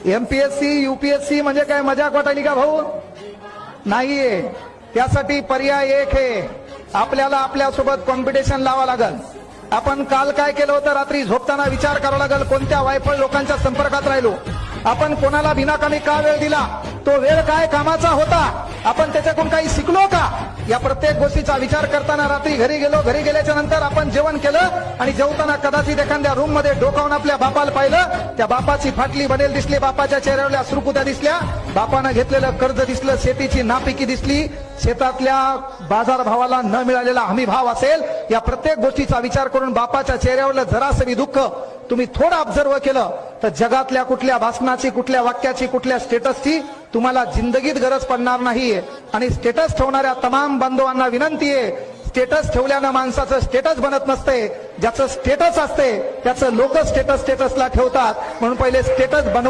MPSC UPSC म्हणजे काय मजाक वाटायली का भाऊ? नाहीये. त्यासाठी पर्याय एक आहे, आपल्याला आपल्यासोबत कॉम्पिटिशन लावा लागल. आपण काल काय केलं होतं, रात्री झोपताना विचार करावा लागल कोणत्या वायफळ लोकांच्या संपर्कात राहिलो, आपण कोणाला विनाकामी का वेळ दिला, तो वेळ काय कामाचा होता, आपण त्याच्याकडून काही शिकलो का, या प्रत्येक गोष्टीचा विचार करताना रात्री घरी गेलो. घरी गेल्याच्या नंतर आपण जेवण केलं आणि जेवताना कदाचित एखाद्या रूम मध्ये डोकावून आपल्या बापाला पाहिलं, त्या बापाची फाटली बनेल दिसली, बापाच्या चेहऱ्यावरल्या सुरकुत्या दिसल्या, बापानं घेतलेलं कर्ज दिसलं, शेतीची नापिकी दिसली, शेतातल्या बाजारभावाला न मिळालेला हमी भाव असेल, या प्रत्येक गोष्टीचा विचार करून बापाच्या चेहऱ्यावरलं जरासं दुःख तुम्ही थोडं ऑब्झर्व केलं तर जगातल्या कुठल्या भाषणाची, कुठल्या वाक्याची, कुठल्या स्टेटसची तुम्हाला जिंदगीत गरज पडणार नाहीये. आणि स्टेटस ठेवणाऱ्या तमाम बांधवांना विनंती आहे, स्टेटस ठेवल्यानं माणसाचं स्टेटस बनत नसते, ज्याचं स्टेटस असते त्याचं लोक स्टेटसला ठेवतात. म्हणून पहिले स्टेटस बनव.